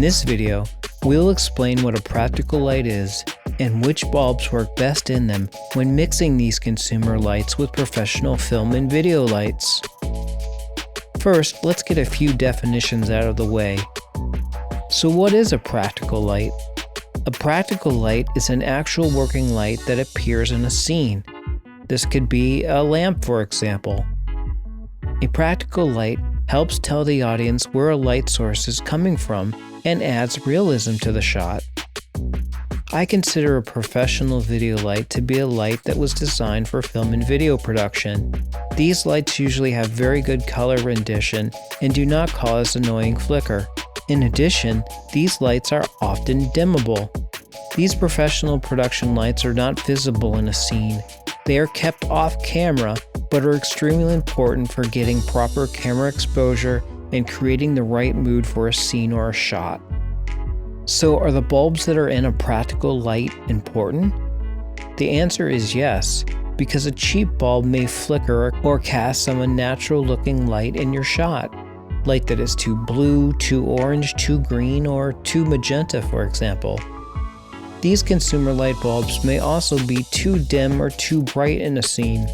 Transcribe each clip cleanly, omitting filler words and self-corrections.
this video, we'll explain what a practical light is and which bulbs work best in them when mixing these consumer lights with professional film and video lights. First, let's get a few definitions out of the way. So what is a practical light? A practical light is an actual working light that appears in a scene. This could be a lamp, for example. A practical light helps tell the audience where a light source is coming from and adds realism to the shot. I consider a professional video light to be a light that was designed for film and video production. These lights usually have very good color rendition and do not cause annoying flicker. In addition, these lights are often dimmable. These professional production lights are not visible in a scene. They are kept off camera, but are extremely important for getting proper camera exposure and creating the right mood for a scene or a shot. So are the bulbs that are in a practical light important? The answer is yes, because a cheap bulb may flicker or cast some unnatural looking light in your shot. Light that is too blue, too orange, too green, or too magenta, for example. These consumer light bulbs may also be too dim or too bright in a scene.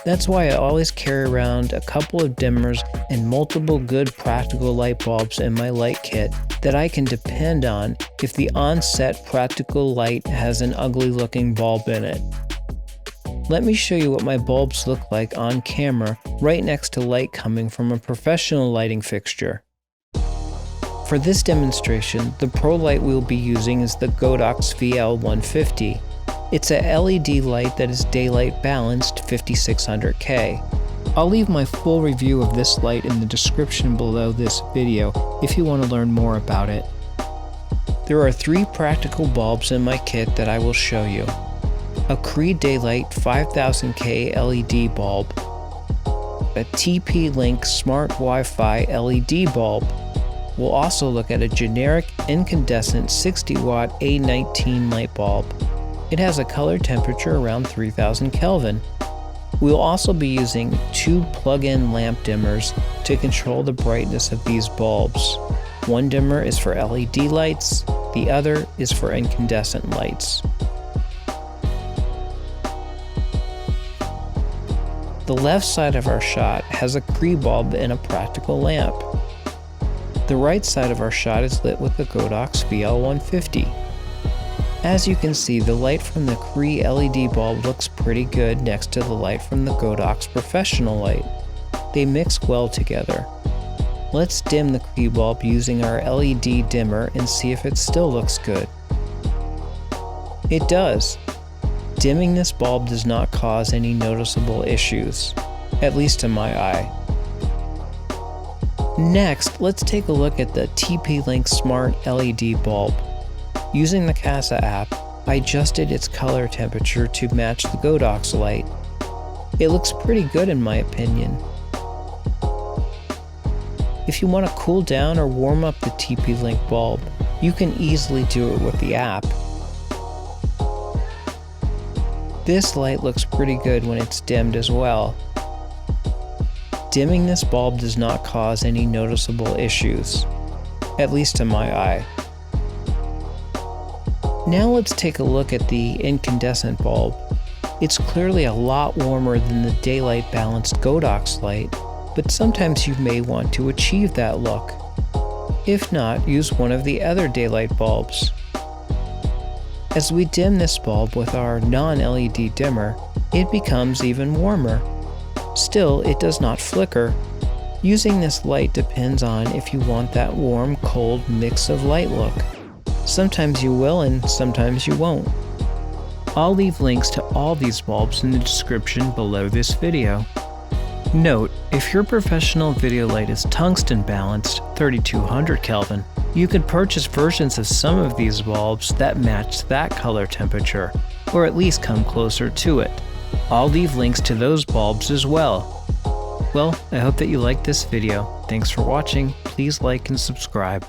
That's why I always carry around a couple of dimmers and multiple good practical light bulbs in my light kit that I can depend on if the on-set practical light has an ugly looking bulb in it. Let me show you what my bulbs look like on camera right next to light coming from a professional lighting fixture. For this demonstration, the pro light we'll be using is the Godox VL150. It's a LED light that is daylight balanced 5600K. I'll leave my full review of this light in the description below this video if you want to learn more about it. There are 3 practical bulbs in my kit that I will show you. A Cree Daylight 5000K LED bulb, a TP-Link Smart Wi-Fi LED bulb. We'll also look at a generic incandescent 60-watt A19 light bulb. It has a color temperature around 3000 Kelvin. We'll also be using 2 plug-in lamp dimmers to control the brightness of these bulbs. One dimmer is for LED lights, the other is for incandescent lights. The left side of our shot has a Cree bulb and a practical lamp. The right side of our shot is lit with the Godox VL150. As you can see, the light from the Cree LED bulb looks pretty good next to the light from the Godox professional light. They mix well together. Let's dim the Cree bulb using our LED dimmer and see if it still looks good. It does. Dimming this bulb does not cause any noticeable issues, at least to my eye. Next, let's take a look at the TP-Link Smart LED bulb. Using the Casa app, I adjusted its color temperature to match the Godox light. It looks pretty good in my opinion. If you want to cool down or warm up the TP-Link bulb, you can easily do it with the app. This light looks pretty good when it's dimmed as well. Dimming this bulb does not cause any noticeable issues, at least to my eye. Now let's take a look at the incandescent bulb. It's clearly a lot warmer than the daylight balanced Godox light, but sometimes you may want to achieve that look. If not, use one of the other daylight bulbs. As we dim this bulb with our non-LED dimmer, it becomes even warmer. Still, it does not flicker. Using this light depends on if you want that warm-cold mix of light look. Sometimes you will and sometimes you won't. I'll leave links to all these bulbs in the description below this video. Note, if your professional video light is tungsten balanced 3200 Kelvin, you can purchase versions of some of these bulbs that match that color temperature, or at least come closer to it. I'll leave links to those bulbs as well. Well, I hope that you liked this video. Thanks for watching. Please like and subscribe.